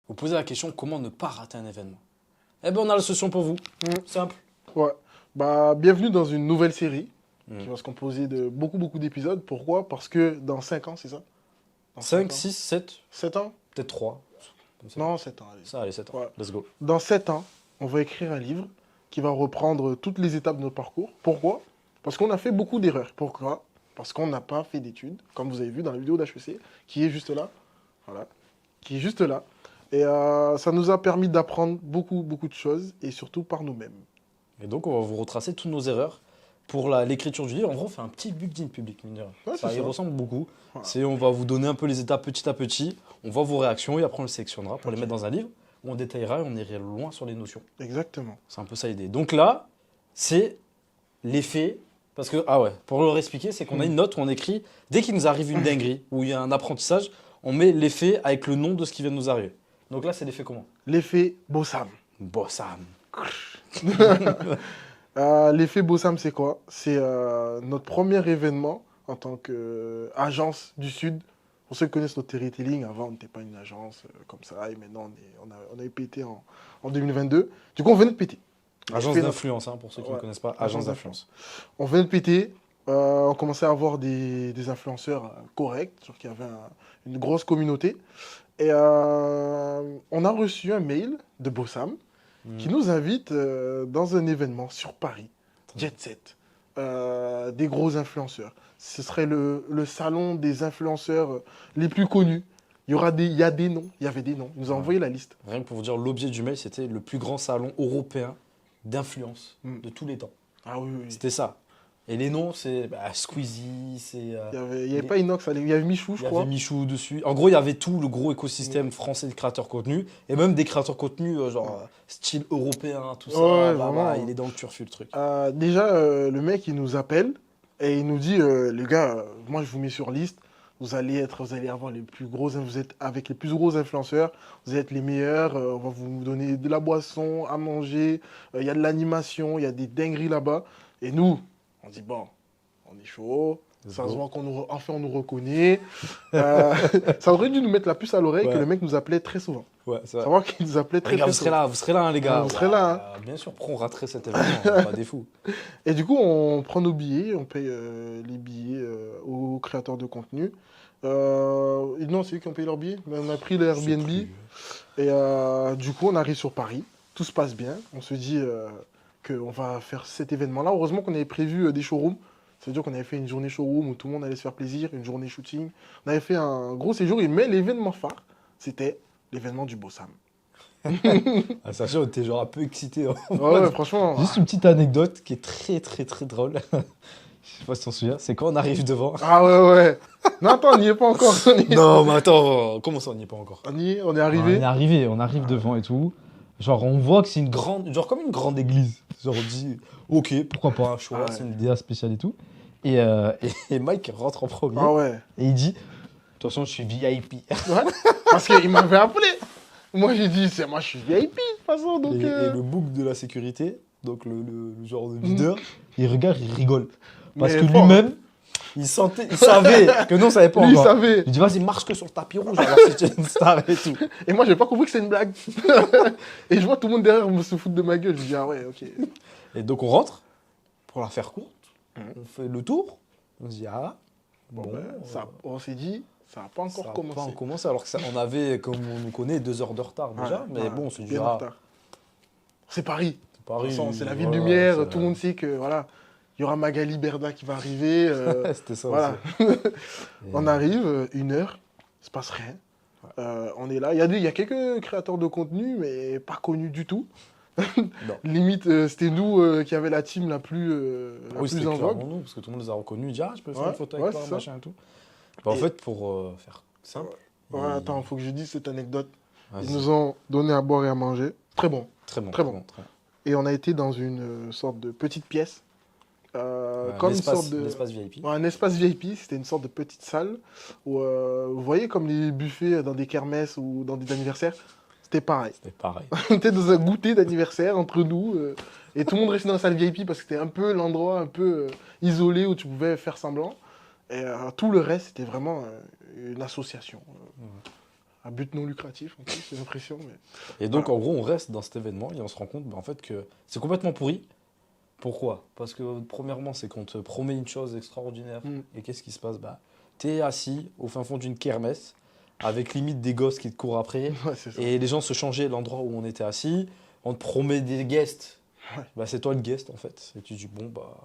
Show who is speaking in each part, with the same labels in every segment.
Speaker 1: Vous posez la question comment ne pas rater un événement. Eh bien, on a la solution pour vous. Simple.
Speaker 2: Ouais. Bienvenue dans une nouvelle série qui
Speaker 1: Mm.
Speaker 2: va se composer de beaucoup d'épisodes. Pourquoi? Parce que dans 5 ans, c'est ça? Dans
Speaker 1: 5,
Speaker 2: ans.
Speaker 1: 6, 7,
Speaker 2: 7 ans?
Speaker 1: peut-être 3.
Speaker 2: Non, 7 ans, allez.
Speaker 1: Ça, allez, 7 ans.
Speaker 2: Ouais.
Speaker 1: Let's go.
Speaker 2: Dans 7 ans, on va écrire un livre qui va reprendre toutes les étapes de notre parcours. Pourquoi? Parce qu'on a fait beaucoup d'erreurs. Pourquoi? Parce qu'on n'a pas fait d'études, comme vous avez vu dans la vidéo d'HEC, qui est juste là. Voilà. Qui est juste là. Et ça nous a permis d'apprendre beaucoup de choses, et surtout par nous-mêmes.
Speaker 1: Et donc, on va vous retracer toutes nos erreurs pour l'écriture du livre. En vrai, on fait un petit bulletin public, mine de rien.
Speaker 2: Ouais,
Speaker 1: Ça
Speaker 2: c'est
Speaker 1: y
Speaker 2: ça.
Speaker 1: ressemble beaucoup.
Speaker 2: Voilà.
Speaker 1: On va vous donner un peu les étapes petit à petit. On voit vos réactions et après, on le sélectionnera pour les mettre dans un livre où on détaillera et on ira loin sur les notions.
Speaker 2: Exactement.
Speaker 1: C'est un peu ça l'idée. Donc là, c'est l'effet. Parce que, ah ouais, pour leur expliquer, c'est qu'on a une note où on écrit, dès qu'il nous arrive une dinguerie, où il y a un apprentissage, on met l'effet avec le nom de ce qui vient de nous arriver. Donc là, c'est l'effet comment?
Speaker 2: L'effet Bossam.
Speaker 1: Bossam.
Speaker 2: L'effet Bossam, c'est quoi? C'est notre premier événement en tant qu'agence du Sud. Pour ceux qui connaissent notre Storytelling, avant, on n'était pas une agence comme ça, et maintenant, on a pété en 2022. Du coup, on venait de péter.
Speaker 1: Agence
Speaker 2: Fait
Speaker 1: d'influence, hein, pour ceux qui ne
Speaker 2: Ouais.
Speaker 1: connaissent pas, agence d'influence.
Speaker 2: On venait de péter. On commençait à avoir des influenceurs corrects, sur qui avaient une grosse communauté. Et on a reçu un mail de Bossam qui nous invite dans un événement sur Paris, Jet Set, des gros influenceurs. Ce serait le salon des influenceurs les plus connus. Il y a des noms, il y avait des noms. Il nous a envoyé la liste.
Speaker 1: Rien que pour vous dire, l'objet du mail, c'était le plus grand salon européen d'influence
Speaker 2: Mm.
Speaker 1: de tous les temps.
Speaker 2: Ah oui, oui.
Speaker 1: C'était ça. Et les noms, c'est Squeezie, c'est...
Speaker 2: Il y avait pas Inox, il y avait Michou, je
Speaker 1: Il y
Speaker 2: crois.
Speaker 1: avait Michou dessus. En gros, il y avait tout le gros écosystème français de créateurs contenu. Et même des créateurs contenu, style européen, tout ça.
Speaker 2: Ouais,
Speaker 1: Bah,
Speaker 2: vraiment.
Speaker 1: il est dans le turfu, le truc.
Speaker 2: Déjà, le mec, il nous appelle et il nous dit, les gars, moi, je vous mets sur liste. Vous allez avoir les plus gros, vous êtes avec les plus gros influenceurs. Vous allez être les meilleurs. On va vous donner de la boisson, à manger. Il y a de l'animation, il y a des dingueries là-bas. Et nous, on dit, bon, on est chaud. Ça se voit enfin on nous reconnaît. Ça aurait dû nous mettre la puce à l'oreille que le mec nous appelait très souvent.
Speaker 1: Ouais, c'est vrai.
Speaker 2: Savoir qu'il nous appelait très
Speaker 1: Les gars,
Speaker 2: souvent.
Speaker 1: vous serez là, hein, les gars.
Speaker 2: Vous serez là, hein.
Speaker 1: Bien sûr, pourquoi on raterait cet événement? Pas des fous.
Speaker 2: Et du coup, on prend nos billets, on paye les billets aux créateurs de contenu. Non, c'est eux qui ont payé leurs billets. Mais on a pris le Airbnb. Et du coup, on arrive sur Paris. Tout se passe bien. On se dit qu'on va faire cet événement-là. Heureusement qu'on avait prévu des showrooms. Ça veut dire qu'on avait fait une journée showroom où tout le monde allait se faire plaisir, une journée shooting. On avait fait un gros séjour. Mais l'événement phare, c'était l'événement du Bossam.
Speaker 1: Sachant que t'es genre un peu excité.
Speaker 2: Ouais, franchement.
Speaker 1: Juste une petite anecdote qui est très drôle. Je sais pas si tu t'en souviens. C'est quand on arrive devant.
Speaker 2: Ah ouais. Non, attends, on n'y est pas encore.
Speaker 1: Non, mais attends, comment ça on n'y est pas encore?
Speaker 2: On est arrivé.
Speaker 1: On arrive devant et tout. Genre, on voit que c'est une grande, genre comme une grande église. Genre, on dit, ok, pourquoi pas un choix, c'est une idée spéciale et tout. Et Mike rentre en premier.
Speaker 2: Ah ouais.
Speaker 1: Et il dit, de toute façon, je suis VIP.
Speaker 2: Ouais, parce qu'il m'avait appelé. Moi, j'ai dit, moi, je suis VIP, de toute façon. Donc,
Speaker 1: Et le bouc de la sécurité, donc le genre de leader, il regarde, il rigole. Parce
Speaker 2: Mais
Speaker 1: que
Speaker 2: fort,
Speaker 1: lui-même, il savait que nous, on savait pas
Speaker 2: lui, il
Speaker 1: encore.
Speaker 2: savait.
Speaker 1: Il dit, vas-y, marche que sur le tapis rouge, alors si tu es une star et tout.
Speaker 2: Et moi, j'ai pas compris que c'était une blague. Et je vois tout le monde derrière me se foutre de ma gueule. Je dis, ah ouais, ok.
Speaker 1: Et donc, on rentre, pour la faire courte, on fait le tour, on se dit, ah, bon,
Speaker 2: On s'est dit, ça n'a pas encore
Speaker 1: ça a
Speaker 2: commencé.
Speaker 1: pas encore commencé, alors qu'on avait, comme on nous connaît, 2 heures de retard déjà, mais bon, on se dit,
Speaker 2: bien en
Speaker 1: ah,
Speaker 2: retard. C'est Paris.
Speaker 1: c'est Paris.
Speaker 2: De toute façon, c'est la ville
Speaker 1: voilà,
Speaker 2: lumière.
Speaker 1: c'est
Speaker 2: Tout le monde sait que, voilà, il y aura Magali Berda qui va arriver.
Speaker 1: C'était ça
Speaker 2: Voilà.
Speaker 1: aussi.
Speaker 2: On arrive, 1 heure, il se passe rien. On est là. Il y a quelques créateurs de contenu, mais pas connus du tout.
Speaker 1: Non.
Speaker 2: Limite, c'était nous qui avait la team la plus
Speaker 1: Oui, c'était
Speaker 2: en vogue.
Speaker 1: clairement nous, parce que tout le monde les a reconnus. Il dit, ah, je peux faire
Speaker 2: Ouais,
Speaker 1: une photo avec
Speaker 2: ouais,
Speaker 1: toi,
Speaker 2: c'est ça.
Speaker 1: machin et tout. Bah, en fait, pour faire simple.
Speaker 2: Ouais, attends, faut que je dise cette anecdote.
Speaker 1: Vas-y.
Speaker 2: Ils nous ont donné à boire et à manger. Très bon.
Speaker 1: Très bon.
Speaker 2: Très bon. Et on a été dans une sorte de petite pièce. Comme une sorte de...
Speaker 1: L'espace VIP.
Speaker 2: Ouais, un espace VIP, c'était une sorte de petite salle où, vous voyez comme les buffets dans des kermesses ou dans des anniversaires, c'était pareil.
Speaker 1: C'était pareil.
Speaker 2: On était dans un goûter d'anniversaire entre nous et tout le monde restait dans la salle VIP parce que c'était un peu l'endroit un peu isolé où tu pouvais faire semblant. Et tout le reste, c'était vraiment une association. à but non lucratif, en plus, j'ai l'impression. Mais...
Speaker 1: Et donc,
Speaker 2: Voilà.
Speaker 1: en gros, on reste dans cet événement et on se rend compte en fait que c'est complètement pourri. Pourquoi? Parce que, premièrement, c'est qu'on te promet une chose extraordinaire.
Speaker 2: Mm.
Speaker 1: Et qu'est-ce qui se passe? Bah, t'es assis au fin fond d'une kermesse, avec limite des gosses qui te courent après.
Speaker 2: Ouais, c'est ça.
Speaker 1: Et les gens se changeaient de l'endroit où on était assis. On te promet des guests.
Speaker 2: Ouais.
Speaker 1: Bah, c'est toi le guest, en fait. Et tu dis, bon, bah,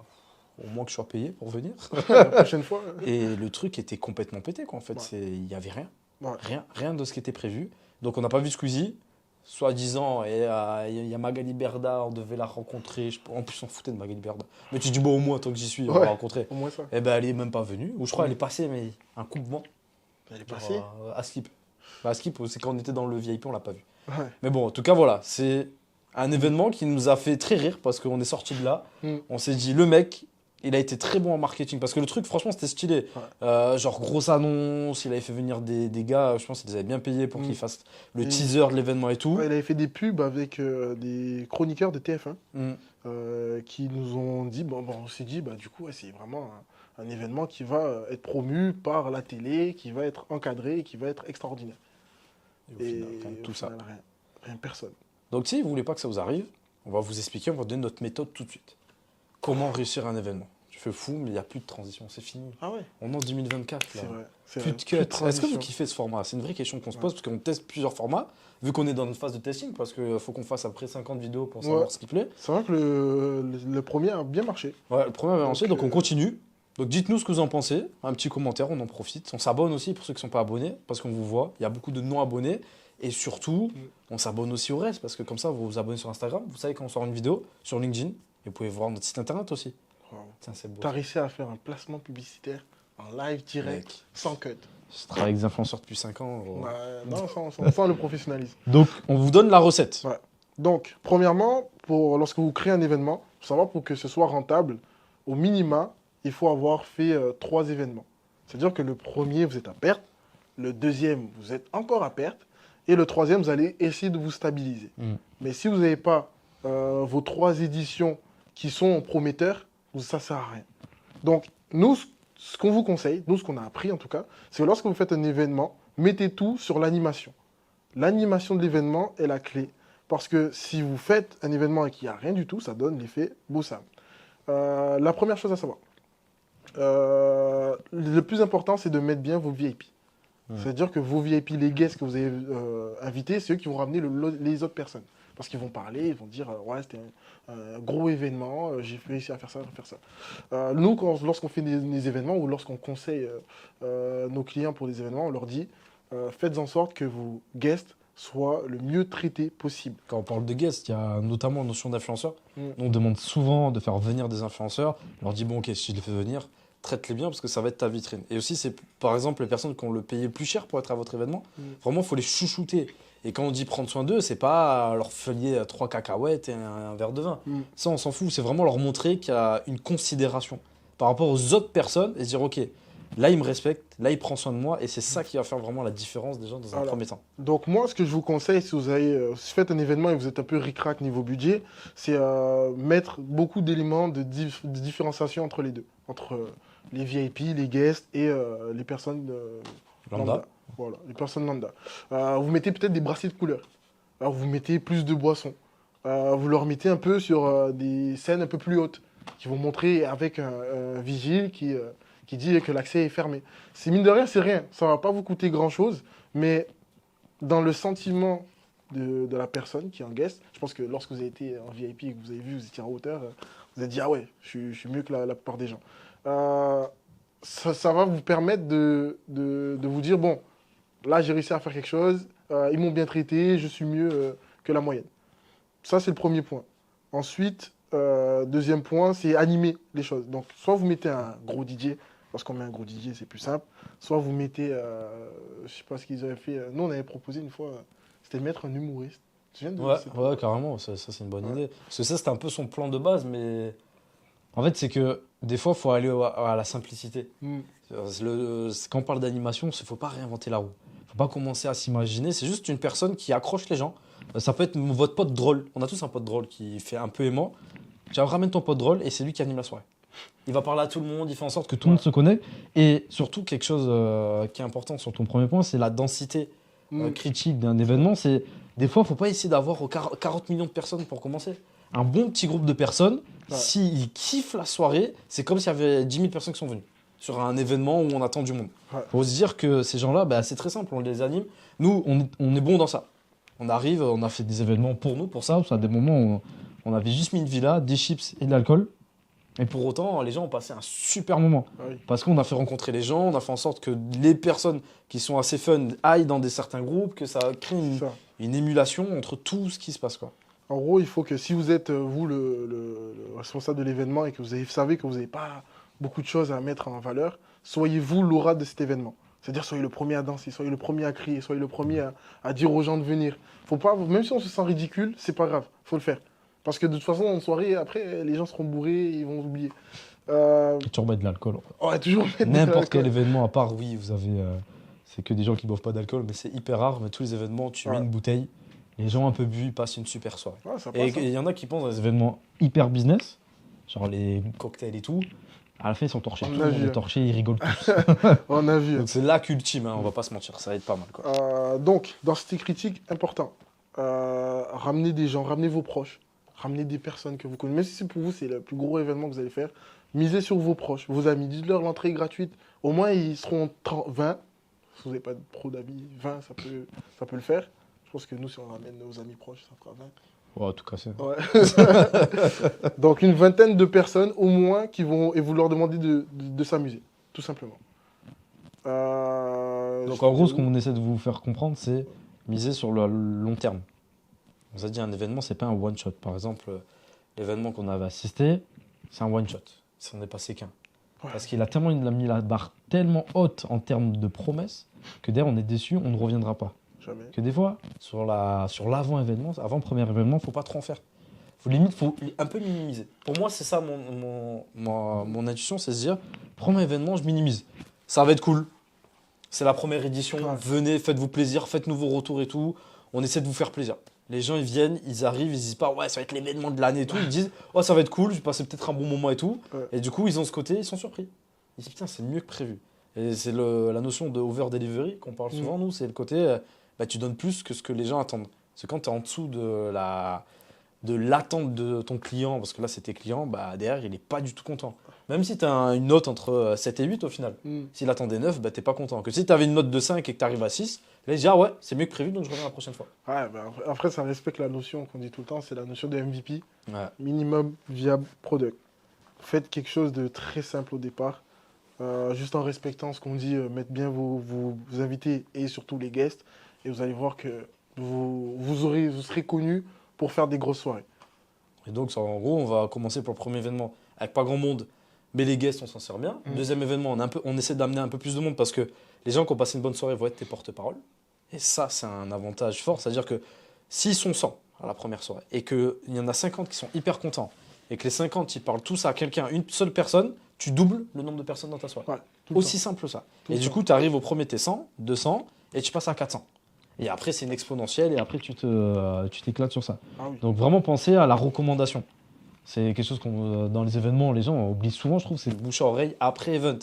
Speaker 1: au moins que je sois payé pour venir.
Speaker 2: La prochaine fois.
Speaker 1: Et le truc était complètement pété, quoi. En fait,
Speaker 2: Ouais.
Speaker 1: il n'y avait rien.
Speaker 2: Ouais.
Speaker 1: Rien de ce qui était prévu. Donc, on n'a pas vu Squeezie. Soi-disant, et il y a Magali Berda, on devait la rencontrer. En plus, on foutait de Magali Berda. Mais tu dis, bon, au moins, tant que j'y suis, on va
Speaker 2: Ouais.
Speaker 1: la rencontrer.
Speaker 2: Au moins ça.
Speaker 1: Eh ben, elle est même pas venue. Ou je crois qu'elle est passée, mais un coup de vent.
Speaker 2: Elle est passée.
Speaker 1: À Skip. Bah, à Skip, c'est quand on était dans le VIP, on l'a pas vu.
Speaker 2: Ouais.
Speaker 1: Mais bon, en tout cas, voilà. C'est un événement qui nous a fait très rire parce qu'on est sorti de là.
Speaker 2: Mm.
Speaker 1: On s'est dit, le mec, il a été très bon en marketing. Parce que le truc, franchement, c'était stylé.
Speaker 2: Ouais.
Speaker 1: Genre, grosse annonce. Il avait fait venir des gars. Je pense qu'ils les avaient bien payés pour
Speaker 2: Mm.
Speaker 1: qu'ils fassent le
Speaker 2: Et-
Speaker 1: teaser de l'événement et tout.
Speaker 2: Ouais, il avait fait des pubs avec des chroniqueurs de TF1
Speaker 1: Mm.
Speaker 2: qui nous ont dit, on s'est dit, du coup, ouais, c'est vraiment un événement qui va être promu par la télé, qui va être encadré, et qui va être extraordinaire.
Speaker 1: Et au final, quand même, tout
Speaker 2: au
Speaker 1: ça.
Speaker 2: final, rien, personne.
Speaker 1: Donc, si vous voulez pas que ça vous arrive, on va vous expliquer, on va donner notre méthode tout de suite. Comment réussir un événement? Je fais fou, mais il n'y a plus de transition, c'est fini.
Speaker 2: Ah ouais,
Speaker 1: On est en 2024 là.
Speaker 2: c'est vrai. c'est
Speaker 1: Plus
Speaker 2: vrai.
Speaker 1: de cut. Est-ce que
Speaker 2: transition.
Speaker 1: vous kiffez ce format? C'est une vraie question qu'on se
Speaker 2: Ouais.
Speaker 1: pose parce qu'on teste plusieurs formats. Vu qu'on est dans une phase de testing, parce qu'il faut qu'on fasse après 50 vidéos pour savoir
Speaker 2: Ouais.
Speaker 1: ce qui plaît.
Speaker 2: C'est vrai que le premier a bien marché.
Speaker 1: Ouais, le premier avait lancé, donc on
Speaker 2: euh,
Speaker 1: continue. Donc dites-nous ce que vous en pensez. Un petit commentaire, on en profite. On s'abonne aussi pour ceux qui ne sont pas abonnés, parce qu'on vous voit. Il y a beaucoup de non-abonnés. Et surtout, on s'abonne aussi au reste, parce que comme ça, vous vous abonnez sur Instagram. Vous savez quand on sort une vidéo, sur LinkedIn. Et vous pouvez voir notre site internet aussi.
Speaker 2: Wow.
Speaker 1: Tiens, c'est beau.
Speaker 2: T'as réussi à faire un placement publicitaire en live direct,
Speaker 1: Mec,
Speaker 2: sans cut.
Speaker 1: je travaille avec des influenceurs depuis 5 ans. gros.
Speaker 2: Non, sans le professionnalisme.
Speaker 1: Donc, on vous donne la recette.
Speaker 2: Ouais. Donc, premièrement, lorsque vous créez un événement, il faut savoir pour que ce soit rentable, au minima, il faut avoir fait 3 événements. C'est-à-dire que le premier, vous êtes à perte, le deuxième, vous êtes encore à perte, et le troisième, vous allez essayer de vous stabiliser.
Speaker 1: Mm.
Speaker 2: Mais si vous n'avez pas vos 3 éditions qui sont prometteurs, ça ne sert à rien. Donc, nous, ce qu'on vous conseille, nous, ce qu'on a appris en tout cas, c'est que lorsque vous faites un événement, mettez tout sur l'animation. L'animation de l'événement est la clé. Parce que si vous faites un événement et qu'il n'y a rien du tout, ça donne l'effet Boussam. La première chose à savoir, le plus important, c'est de mettre bien vos VIP. C'est-à-dire que vos VIP, les guests que vous avez invités, c'est eux qui vont ramener les autres personnes. Parce qu'ils vont parler, ils vont dire ouais, c'était un gros événement, j'ai réussi à faire ça, à faire ça. Nous, lorsqu'on fait des événements ou lorsqu'on conseille nos clients pour des événements, on leur dit faites en sorte que vos guests soient le mieux traités possible.
Speaker 1: Quand on parle de guests, il y a notamment la notion d'influenceurs.
Speaker 2: Mm.
Speaker 1: On demande souvent de faire venir des influenceurs. On leur dit, bon, ok, si je les fais venir, traite-les bien parce que ça va être ta vitrine. Et aussi, c'est par exemple les personnes qui ont le payé plus cher pour être à votre événement.
Speaker 2: Mm.
Speaker 1: Vraiment, il faut les chouchouter. Et quand on dit prendre soin d'eux, c'est pas leur filer 3 cacahuètes et un verre de vin.
Speaker 2: Mm.
Speaker 1: Ça, on s'en fout. C'est vraiment leur montrer qu'il y a une considération par rapport aux autres personnes et se dire, ok, là, il me respecte, là, il prend soin de moi. Et c'est ça qui va faire vraiment la différence déjà dans un
Speaker 2: Voilà.
Speaker 1: premier temps.
Speaker 2: Donc moi, ce que je vous conseille, si vous faites un événement et vous êtes un peu ric-rac niveau budget, c'est mettre beaucoup d'éléments de différenciation entre les deux. Entre les VIP, les guests et les personnes
Speaker 1: Lambda.
Speaker 2: Voilà, les personnes lambda. Vous mettez peut-être des bracelets de couleur. Alors, vous mettez plus de boissons. Vous leur mettez un peu sur des scènes un peu plus hautes qui vont montrer avec un vigile qui dit que l'accès est fermé. C'est mine de rien, c'est rien. Ça ne va pas vous coûter grand-chose, mais dans le sentiment de la personne qui est en guest, je pense que lorsque vous avez été en VIP et que vous avez vu, vous étiez en hauteur, vous avez dit « Ah ouais, je suis mieux que la plupart des gens ». Ça va vous permettre de vous dire « Bon, là, j'ai réussi à faire quelque chose, ils m'ont bien traité, je suis mieux que la moyenne ». Ça, c'est le premier point. Ensuite, deuxième point, c'est animer les choses. Donc, soit vous mettez un gros DJ, lorsqu'on met un gros DJ, c'est plus simple, soit vous mettez, je ne sais pas ce qu'ils avaient fait, nous, on avait proposé une fois, c'était de mettre un humoriste. Tu viens de
Speaker 1: Ouais, carrément, ça c'est une bonne idée. Parce que ça, c'était un peu son plan de base, mais en fait, c'est que des fois, il faut aller à la simplicité.
Speaker 2: Mm.
Speaker 1: Quand on parle d'animation, il ne faut pas réinventer la roue. Il ne faut pas commencer à s'imaginer. C'est juste une personne qui accroche les gens. Ça peut être votre pote drôle. On a tous un pote drôle qui fait un peu aimant. Tu ramènes ton pote drôle et c'est lui qui anime la soirée. Il va parler à tout le monde, il fait en sorte que tout le monde se connaît. Et surtout, quelque chose qui est important sur ton premier point, c'est la densité critique d'un événement, c'est des fois, il ne faut pas essayer d'avoir 40 millions de personnes pour commencer. Un bon petit groupe de personnes, s'ils kiffent la soirée, c'est comme s'il y avait 10 000 personnes qui sont venues sur un événement où on attend du monde. Il faut se dire que ces gens-là, bah, c'est très simple, on les anime. Nous, on est bon dans ça. On arrive, on a fait des événements pour nous, pour ça. Parce qu'à des moments où on avait juste mis une villa, des chips et de l'alcool. Et pour autant, les gens ont passé un super moment. Parce qu'on a fait rencontrer les gens, on a fait en sorte que les personnes qui sont assez fun aillent dans certains groupes, que ça crée une émulation entre tout ce qui se passe, quoi.
Speaker 2: En gros, il faut que si vous êtes, vous, le responsable de l'événement et que vous savez que vous n'avez pas beaucoup de choses à mettre en valeur, soyez vous l'aura de cet événement. C'est-à-dire, soyez le premier à danser, soyez le premier à crier, soyez le premier à dire aux gens de venir. Faut pas, même si on se sent ridicule, c'est pas grave, faut le faire. Parce que de toute façon, en soirée, après, les gens seront bourrés, ils vont oublier.
Speaker 1: Toujours mettre de l'alcool.
Speaker 2: Ouais, toujours mettre de
Speaker 1: N'importe quel
Speaker 2: l'alcool.
Speaker 1: événement, à part, oui, vous avez. C'est que des gens qui boivent pas d'alcool, mais c'est hyper rare. Mais tous les événements, tu mets une bouteille, les gens un peu bu, ils passent une super soirée.
Speaker 2: Ouais, ça
Speaker 1: Et
Speaker 2: passe, hein.
Speaker 1: il y en a qui pensent dans les événements hyper business, genre les cocktails et tout. À la fin, ils sont torchés. Tout le monde est torché, ils rigolent tous.
Speaker 2: On a vu.
Speaker 1: Donc c'est là qu'ultime, hein, on va pas se mentir, ça va être pas mal, quoi.
Speaker 2: Donc, dans cette critique, important, ramenez des gens, ramenez vos proches, ramenez des personnes que vous connaissez. Même si c'est pour vous, c'est le plus gros événement que vous allez faire, misez sur vos proches, vos amis. Dites-leur l'entrée est gratuite. Au moins, ils seront 20. Si vous n'avez pas trop d'amis, 20, ça peut le faire. Je pense que nous, si on ramène nos amis proches, ça fera 20.
Speaker 1: Ouais, tout cassé.
Speaker 2: Ouais. Donc, une vingtaine de personnes au moins qui vont, et vous leur demandez de s'amuser, tout simplement.
Speaker 1: Donc en gros, ce qu'on essaie de vous faire comprendre, c'est miser sur le long terme. On vous a dit un événement, c'est pas un one shot. Par exemple, l'événement qu'on avait assisté, c'est un one shot. Ça n'en est passé qu'un. Parce qu'il a mis la barre tellement haute en termes de promesses que derrière on est déçu, on ne reviendra pas.
Speaker 2: Jamais.
Speaker 1: Que des fois, sur l'avant-événement, avant-premier événement, faut pas trop en faire. Faut un peu minimiser. Pour moi, c'est ça mon intuition, c'est se dire, premier événement, je minimise. Ça va être cool. C'est la première édition. Venez, faites-vous plaisir, faites-nous vos retours et tout. On essaie de vous faire plaisir. Les gens, ils viennent, ils arrivent, ils disent pas, ouais, ça va être l'événement de l'année et tout. Ils disent, oh, ça va être cool, je vais passer peut-être un bon moment et tout. Et du coup, ils ont ce côté, ils sont surpris. Ils disent, putain, c'est mieux que prévu. Et c'est la notion de over-delivery qu'on parle souvent, nous. C'est le côté, bah, tu donnes plus que ce que les gens attendent. C'est quand tu es en dessous de l'attente de ton client, parce que là, c'est tes clients, bah, derrière, il n'est pas du tout content. Même si tu as une note entre 7 et 8 au final. S'il attendait 9, bah, tu n'es pas content. Que si tu avais une note de 5 et que tu arrives à 6, là, il dit, ah ouais, c'est mieux que prévu, donc je reviens la prochaine fois.
Speaker 2: Ouais, bah, après, ça respecte la notion qu'on dit tout le temps, c'est la notion de MVP.
Speaker 1: Ouais.
Speaker 2: Minimum viable product. Faites quelque chose de très simple au départ, juste en respectant ce qu'on dit, mettre bien vos invités et surtout les guests, et vous allez voir que vous serez connus pour faire des grosses soirées.
Speaker 1: Et donc, en gros, on va commencer pour le premier événement avec pas grand monde, mais les guests, on s'en sert bien. Deuxième événement, on essaie d'amener un peu plus de monde parce que les gens qui ont passé une bonne soirée vont être tes porte-parole. Et ça, c'est un avantage fort. C'est-à-dire que s'ils sont 100 à la première soirée et qu'il y en a 50 qui sont hyper contents et que les 50, ils parlent tous à quelqu'un, une seule personne, tu doubles le nombre de personnes dans ta soirée.
Speaker 2: Ouais,
Speaker 1: Aussi simple ça. Et du coup, tu arrives au premier, t'es 100, 200 et tu passes à 400. Et après, c'est une exponentielle et après, tu t'éclates sur ça.
Speaker 2: Ah oui.
Speaker 1: Donc, vraiment penser à la recommandation. C'est quelque chose dans les événements, les gens oublient souvent, je trouve, c'est le bouche à oreille après event.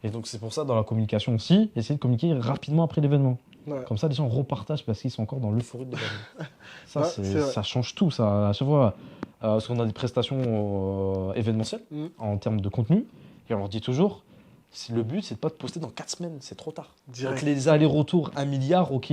Speaker 1: Et donc, c'est pour ça, dans la communication aussi, essayer de communiquer rapidement après l'événement.
Speaker 2: Ouais.
Speaker 1: Comme ça, les gens repartagent parce qu'ils sont encore dans l'euphorie de l'événement. Ça,
Speaker 2: Ouais,
Speaker 1: ça change tout. Ça, à chaque fois, parce qu'on a des prestations événementielles en termes de contenu, et on leur dit toujours, le but, c'est de pas te poster dans 4 semaines, c'est trop tard.
Speaker 2: Direct.
Speaker 1: Donc les allers-retours, 1 milliard, ok,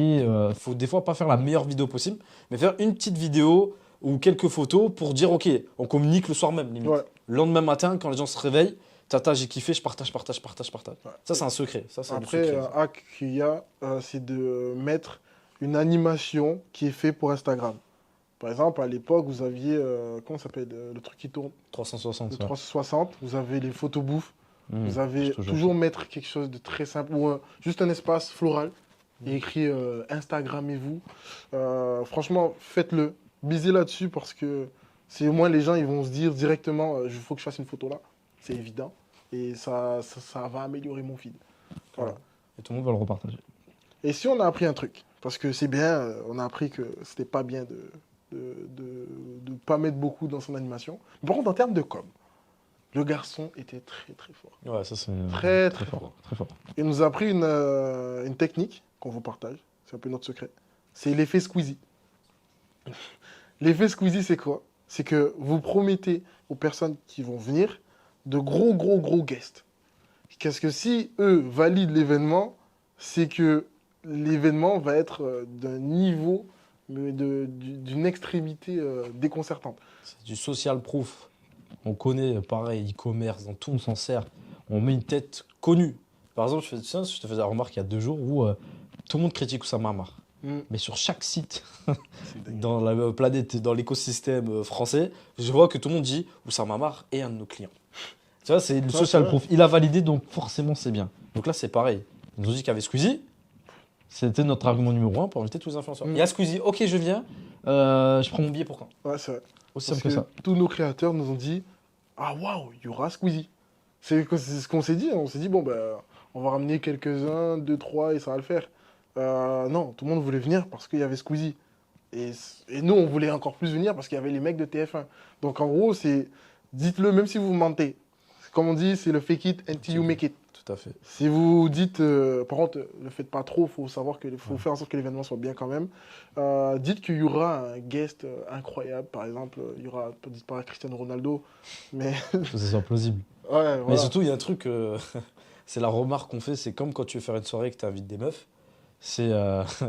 Speaker 1: faut des fois pas faire la meilleure vidéo possible, mais faire une petite vidéo ou quelques photos pour dire, ok, on communique le soir même, limite.
Speaker 2: Ouais.
Speaker 1: Le lendemain matin, quand les gens se réveillent, tata, j'ai kiffé, je partage.
Speaker 2: Ouais.
Speaker 1: Ça, c'est un secret. Ça, c'est
Speaker 2: Après,
Speaker 1: le secret.
Speaker 2: un hack qu'il y a, c'est de mettre une animation qui est faite pour Instagram. Par exemple, à l'époque, vous aviez, comment ça s'appelle, le truc qui tourne
Speaker 1: 360.
Speaker 2: Le
Speaker 1: Ouais.
Speaker 2: 360, vous avez les photos bouffe. Vous avez
Speaker 1: toujours
Speaker 2: toujours mettre quelque chose de très simple, ou juste un espace floral, et écrit Instagrammez-vous. Franchement, faites-le, misez là-dessus, parce que c'est au moins les gens ils vont se dire directement, il faut que je fasse une photo là, c'est évident, et ça va améliorer mon feed. Voilà.
Speaker 1: Et tout le monde va le repartager.
Speaker 2: Et si on a appris un truc, parce que c'est bien, on a appris que c'était pas bien de pas mettre beaucoup dans son animation. Par contre, en termes de com, le garçon était très très fort.
Speaker 1: Ouais, ça c'est
Speaker 2: Très fort.
Speaker 1: très fort.
Speaker 2: Il nous a appris une technique qu'on vous partage. C'est un peu notre secret. C'est l'effet Squeezie. L'effet Squeezie, c'est quoi? C'est que vous promettez aux personnes qui vont venir de gros guests. Qu'est-ce que si eux valident l'événement, c'est que l'événement va être d'un niveau, mais d'une extrémité déconcertante.
Speaker 1: C'est du social proof. On connaît, pareil, e-commerce, dans tout, on s'en sert. On met une tête connue. Par exemple, je te faisais la remarque il y a 2 jours où tout le monde critique Oussama Ammar. Mais sur chaque site dans la planète, dans l'écosystème français, je vois que tout le monde dit Oussama Ammar est un de nos clients. Tu vois, c'est le social proof. Il a validé, donc forcément, c'est bien. Donc là, c'est pareil. Ils nous ont dit qu'il y avait Squeezie. C'était notre argument numéro 1 pour inviter tous les influenceurs. Il y a Squeezie, ok, je viens. Je prends mon billet pour quand?
Speaker 2: Ouais, c'est vrai.
Speaker 1: Aussi
Speaker 2: Parce
Speaker 1: simple que ça.
Speaker 2: tous nos créateurs nous ont dit ah waouh, il y aura Squeezie. C'est ce qu'on s'est dit. On s'est dit bon, on va ramener quelques-uns, 2, 3 et ça va le faire. Non, tout le monde voulait venir parce qu'il y avait Squeezie. Et nous, on voulait encore plus venir parce qu'il y avait les mecs de TF1. Donc en gros, dites-le même si vous mentez. Comme on dit, c'est le fake it until you make it.
Speaker 1: Tout à fait.
Speaker 2: Si vous dites, par contre, ne faites pas trop, il faut faire en sorte que l'événement soit bien quand même. Dites qu'il y aura un guest incroyable, par exemple, il y aura, dites pas Cristiano Ronaldo, mais...
Speaker 1: Que ça soit plausible.
Speaker 2: Ouais,
Speaker 1: Mais
Speaker 2: voilà.
Speaker 1: surtout, il y a un truc, c'est la remarque qu'on fait, c'est comme quand tu veux faire une soirée et que tu invites des meufs, c'est,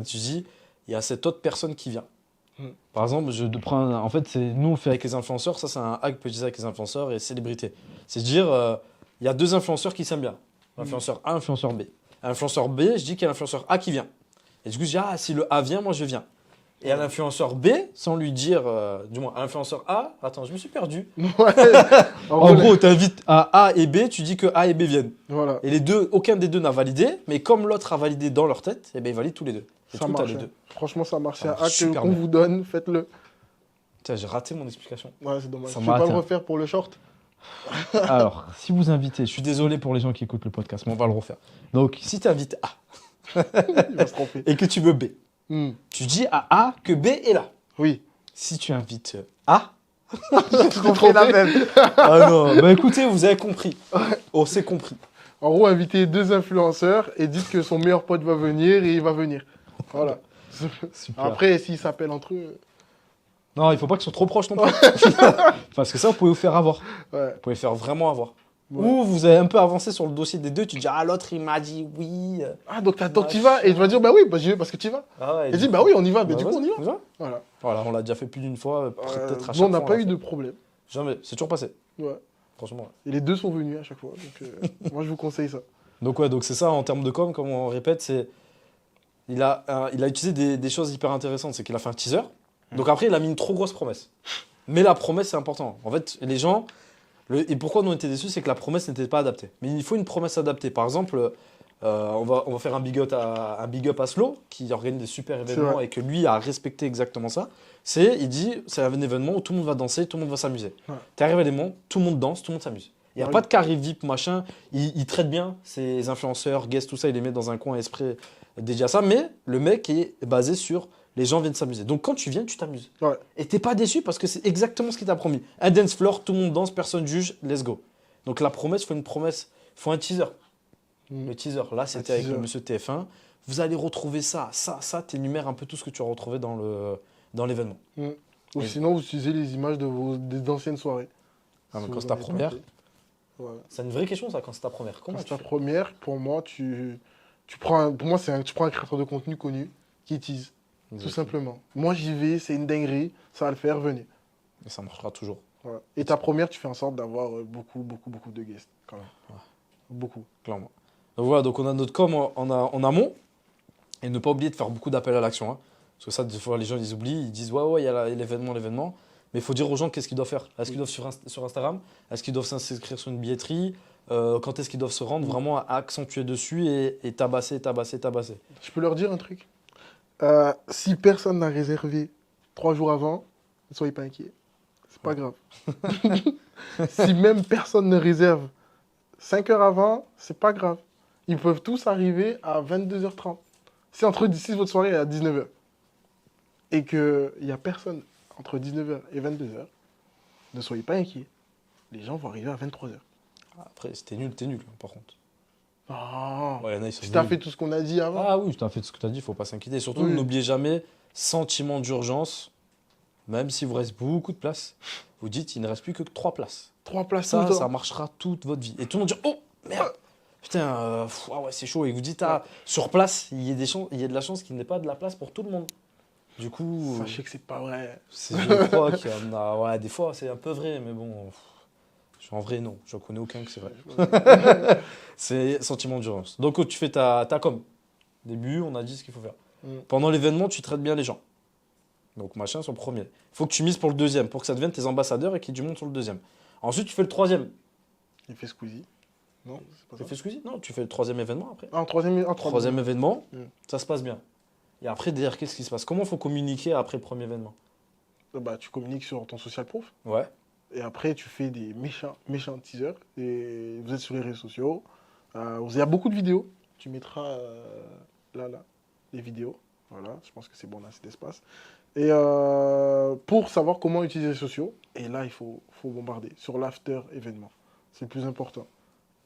Speaker 1: tu dis, il y a cette autre personne qui vient. Par exemple, en fait, nous on fait avec les influenceurs, ça c'est un hack que je disais avec les influenceurs et célébrités. C'est dire, il y a 2 influenceurs qui s'aiment bien. Influenceur A, influenceur B. Influenceur B, je dis qu'il y a l'influenceur A qui vient. Et du coup, je dis, ah, si le A vient, moi je viens. Et à l'influenceur B, sans lui dire, du moins à l'influenceur A, attends, je me suis perdu.
Speaker 2: Ouais.
Speaker 1: En gros, tu invites à A et B, tu dis que A et B viennent.
Speaker 2: Voilà.
Speaker 1: Et aucun des deux n'a validé, mais comme l'autre a validé dans leur tête, eh ben, ils valident tous les deux. Et
Speaker 2: Ça
Speaker 1: tout, t'as
Speaker 2: marche.
Speaker 1: les deux.
Speaker 2: Franchement, ça marche. C'est un
Speaker 1: Ah,
Speaker 2: hack
Speaker 1: super
Speaker 2: qu'on
Speaker 1: bien.
Speaker 2: vous donne, faites-le.
Speaker 1: Tiens, j'ai raté mon explication.
Speaker 2: Ouais, c'est dommage.
Speaker 1: Ça
Speaker 2: Tu peux
Speaker 1: m'a
Speaker 2: pas le
Speaker 1: atteint.
Speaker 2: refaire pour le short?
Speaker 1: Alors, si vous invitez, je suis désolé pour les gens qui écoutent le podcast, mais on va le refaire. Donc, si tu invites A
Speaker 2: Il va se tromper.
Speaker 1: et que tu veux B, tu dis à A que B est là.
Speaker 2: Oui.
Speaker 1: Si tu invites A,
Speaker 2: On fait la même.
Speaker 1: ah non, bah écoutez, vous avez compris. Oh, c'est compris.
Speaker 2: En gros, invitez 2 influenceurs et dites que son meilleur pote va venir et il va venir. Voilà.
Speaker 1: Super.
Speaker 2: Après, s'ils s'appellent entre eux...
Speaker 1: Non, il faut pas qu'ils soient trop proches non plus. Parce que ça, vous pouvez vous faire avoir.
Speaker 2: Ouais.
Speaker 1: Vous pouvez faire vraiment avoir.
Speaker 2: Ouais.
Speaker 1: Ou vous avez un peu avancé sur le dossier des deux, tu dis ah l'autre il m'a dit oui.
Speaker 2: Ah, donc tu vas et tu vas dire bah oui, bah j'y vais parce que tu y vas.
Speaker 1: Ah ouais,
Speaker 2: Et dis bah oui, on y va, mais du coup on y va.
Speaker 1: On y va.
Speaker 2: Voilà.
Speaker 1: Voilà, on l'a déjà fait plus d'une fois, peut-être à chaque
Speaker 2: Nous, on n'a
Speaker 1: fois,
Speaker 2: pas
Speaker 1: l'a
Speaker 2: eu
Speaker 1: fait.
Speaker 2: de problème.
Speaker 1: Jamais, c'est toujours passé.
Speaker 2: Ouais.
Speaker 1: Franchement. Ouais.
Speaker 2: Et les 2 sont venus à chaque fois. Donc moi je vous conseille ça.
Speaker 1: Donc ouais, donc c'est ça en termes de com, comme on répète, c'est il a utilisé des choses hyper intéressantes, c'est qu'il a fait un teaser. Donc après il a mis une trop grosse promesse. Mais la promesse c'est important. En fait, les gens et pourquoi nous on était déçus, c'est que la promesse n'était pas adaptée. Mais il faut une promesse adaptée. Par exemple, on va faire un big up à Slow, qui organise des super événements et que lui a respecté exactement ça. Il dit, c'est un événement où tout le monde va danser, tout le monde va s'amuser.
Speaker 2: Ouais.
Speaker 1: Tu arrives à l'événement, tout le monde danse, tout le monde s'amuse. Il n'y a pas de carré VIP, machin. Il traite bien ses influenceurs, guests, tout ça, il les met dans un coin exprès dédié à ça. Mais le mec est basé sur les gens viennent s'amuser. Donc quand tu viens, tu t'amuses.
Speaker 2: Ouais.
Speaker 1: Et t'es pas déçu parce que c'est exactement ce qu'il t'a promis. Un dance floor, tout le monde danse, personne juge, let's go. Donc la promesse, il faut une promesse, il faut un teaser. Le teaser, là, c'était avec le monsieur TF1. Vous allez retrouver ça, t'énumères un peu tout ce que tu as retrouvé dans l'événement.
Speaker 2: Ou sinon, vous utilisez les images des anciennes soirées.
Speaker 1: Ah, mais
Speaker 2: Si
Speaker 1: quand
Speaker 2: vous
Speaker 1: c'est ta
Speaker 2: en avez
Speaker 1: première,
Speaker 2: tenté. Ouais.
Speaker 1: c'est une vraie question ça, quand c'est ta première. Comment
Speaker 2: Quand
Speaker 1: tu
Speaker 2: c'est ta
Speaker 1: fais
Speaker 2: première, pour moi, tu prends pour moi, tu prends un créateur de contenu connu qui utilise. Tout simplement. Moi, j'y vais, c'est une dinguerie, ça va le faire, venez.
Speaker 1: Et ça marchera toujours.
Speaker 2: Voilà. Et ta première, tu fais en sorte d'avoir beaucoup de guests, quand même.
Speaker 1: Ouais.
Speaker 2: Beaucoup.
Speaker 1: Clairement. Donc voilà, donc on a notre com en amont. Et ne pas oublier de faire beaucoup d'appels à l'action. Hein. Parce que ça, des fois, les gens, ils oublient. Ils disent, ouais, il y a l'événement. Mais il faut dire aux gens qu'est-ce qu'ils doivent faire. Est-ce qu'ils doivent sur Instagram? Est-ce qu'ils doivent s'inscrire sur une billetterie? Quand est-ce qu'ils doivent se rendre? Vraiment à accentuer dessus et tabasser.
Speaker 2: Je peux leur dire un truc? Si personne n'a réservé 3 jours avant, ne soyez pas inquiets. C'est pas grave. Si même personne ne réserve 5 heures avant, c'est pas grave. Ils peuvent tous arriver à 22h30. Si votre soirée est à 19h et qu'il n'y a personne entre 19h et 22h, ne soyez pas inquiets. Les gens vont arriver à 23h.
Speaker 1: Après, si t'es nul, par contre.
Speaker 2: Ah,
Speaker 1: Ouais, il y en a, ils sont
Speaker 2: si t'as
Speaker 1: nuls.
Speaker 2: fait tout ce qu'on a dit avant.
Speaker 1: Ah oui, tu as fait ce que tu as dit, il faut pas s'inquiéter. Surtout,
Speaker 2: Oui.
Speaker 1: n'oubliez jamais, sentiment d'urgence, même s'il vous reste beaucoup de place, vous dites, il ne reste plus que 3 places.
Speaker 2: 3 places tout le
Speaker 1: Ça,
Speaker 2: temps.
Speaker 1: ça marchera toute votre vie. Et tout le monde dit, oh, merde, putain, ah ouais, c'est chaud. Et vous dites, ah, sur place, il y a il y a de la chance qu'il n'y ait pas de la place pour tout le monde. Du coup,
Speaker 2: Sachez que c'est pas vrai.
Speaker 1: je crois qu'il y en a, ouais, des fois, c'est un peu vrai, mais bon, en vrai, non, je connais aucun que c'est vrai. C'est sentiment d'urgence. Donc, tu fais ta com. Début, on a dit ce qu'il faut faire. Pendant l'événement, tu traites bien les gens. Donc, machin, sur le premier. Il faut que tu mises pour le deuxième, pour que ça devienne tes ambassadeurs et qu'il y ait du monde sur le deuxième. Ensuite, tu fais le troisième.
Speaker 2: Il fait Squeezie. Non, c'est pas
Speaker 1: Tu
Speaker 2: ça.
Speaker 1: fais Squeezie? Non, tu fais le troisième événement après.
Speaker 2: Ah, en troisième.
Speaker 1: Troisième événement,
Speaker 2: Mm.
Speaker 1: ça se passe bien. Et après, derrière, qu'est-ce qui se passe? Comment il faut communiquer après le premier événement?
Speaker 2: Bah, tu communiques sur ton social proof.
Speaker 1: Ouais.
Speaker 2: Et après, tu fais des méchants teasers. Et vous êtes sur les réseaux sociaux. Il y a beaucoup de vidéos. Tu mettras là, les vidéos. Voilà, je pense que c'est bon, là, c'est d'espace. Et pour savoir comment utiliser les réseaux sociaux, et là, il faut bombarder sur l'after événement. C'est le plus important.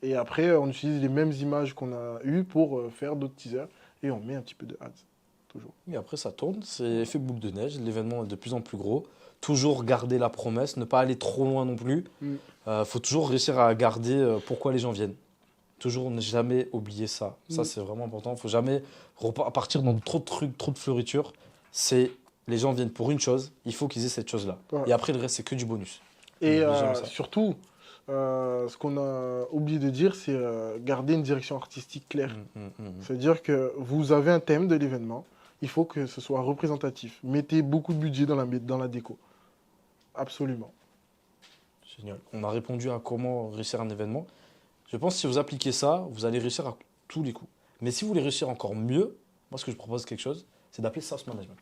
Speaker 2: Et après, on utilise les mêmes images qu'on a eues pour faire d'autres teasers. Et on met un petit peu de ads. Toujours.
Speaker 1: Et après, ça tourne, c'est effet boule de neige, l'événement est de plus en plus gros. Toujours garder la promesse, ne pas aller trop loin non plus. Faut toujours réussir à garder pourquoi les gens viennent. Toujours ne jamais oublier ça. Ça, c'est vraiment important. Il ne faut jamais partir dans trop de trucs, trop de fioritures. C'est les gens viennent pour une chose, il faut qu'ils aient cette chose-là.
Speaker 2: Ouais.
Speaker 1: Et après, le reste, c'est que du bonus.
Speaker 2: Et
Speaker 1: N'oublie jamais ça.
Speaker 2: surtout, ce qu'on a oublié de dire, c'est garder une direction artistique claire. C'est-à-dire que vous avez un thème de l'événement, il faut que ce soit représentatif. Mettez beaucoup de budget dans la déco. Absolument.
Speaker 1: Génial. On a répondu à comment réussir un événement. Je pense que si vous appliquez ça, vous allez réussir à tous les coups. Mais si vous voulez réussir encore mieux, moi, ce que je propose quelque chose, c'est d'appeler Sauce Management.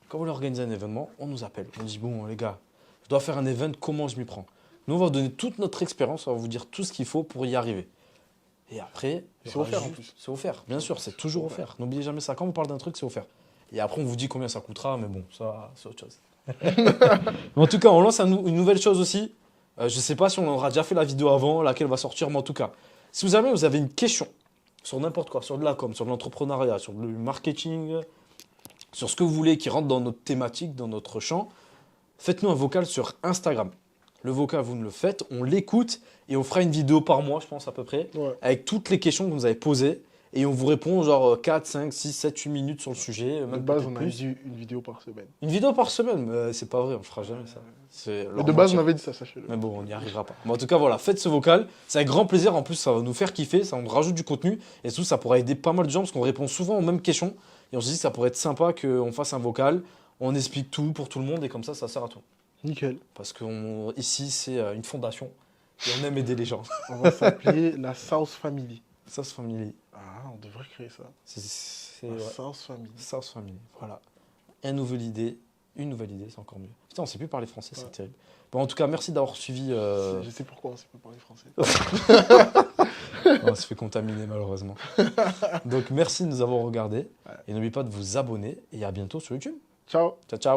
Speaker 1: Quand vous voulez organiser un événement, on nous appelle. On dit, bon, les gars, je dois faire un événement, comment je m'y prends? Nous, on va vous donner toute notre expérience, on va vous dire tout ce qu'il faut pour y arriver. Et après,
Speaker 2: C'est offert en plus.
Speaker 1: C'est offert, bien sûr, c'est toujours offert. N'oubliez jamais ça. Quand on parle d'un truc, c'est offert. Et après, on vous dit combien ça coûtera, mais bon, ça, c'est autre chose. Mais en tout cas, on lance une nouvelle chose aussi. Je ne sais pas si on aura déjà fait la vidéo avant, laquelle va sortir, mais en tout cas, si vous avez une question sur n'importe quoi, sur de la com, sur de l'entrepreneuriat, sur le marketing, sur ce que vous voulez qui rentre dans notre thématique, dans notre champ, faites-nous un vocal sur Instagram. Le vocal, vous nous le faites, on l'écoute et on fera une vidéo par mois, je pense à peu près,
Speaker 2: Ouais.
Speaker 1: avec toutes les questions que vous nous avez posées. Et on vous répond genre 4, 5, 6, 7, 8 minutes sur le sujet.
Speaker 2: De
Speaker 1: Même
Speaker 2: base,
Speaker 1: peut-être
Speaker 2: on a
Speaker 1: plus.
Speaker 2: dit une vidéo par semaine.
Speaker 1: Une vidéo par semaine, mais c'est pas vrai, on fera jamais ça. C'est
Speaker 2: Mais
Speaker 1: leur
Speaker 2: de base,
Speaker 1: mentir.
Speaker 2: on avait dit ça, sachez-le.
Speaker 1: Mais bon, on n'y arrivera pas. Mais en tout cas, voilà, faites ce vocal. C'est avec grand plaisir. En plus, ça va nous faire kiffer. Ça nous rajoute du contenu. Et surtout, ça pourra aider pas mal de gens parce qu'on répond souvent aux mêmes questions. Et on se dit que ça pourrait être sympa qu'on fasse un vocal. On explique tout pour tout le monde. Et comme ça sert à tout.
Speaker 2: Nickel.
Speaker 1: Parce qu'ici, c'est une fondation. Et on aime aider les gens.
Speaker 2: On va s'appeler la Sauce Family.
Speaker 1: Sauce Family.
Speaker 2: Ah, on devrait créer ça.
Speaker 1: C'est
Speaker 2: La
Speaker 1: ouais.
Speaker 2: Sauce Family.
Speaker 1: Sauce Family. Voilà. Une nouvelle idée, c'est encore mieux. Putain, on sait plus parler français, c'est terrible. Bon, en tout cas, merci d'avoir suivi.
Speaker 2: Je sais pourquoi on ne sait pas parler français.
Speaker 1: On se fait contaminer malheureusement. Donc merci de nous avoir regardés. Et n'oubliez pas de vous abonner et à bientôt sur YouTube.
Speaker 2: Ciao.
Speaker 1: Ciao, ciao.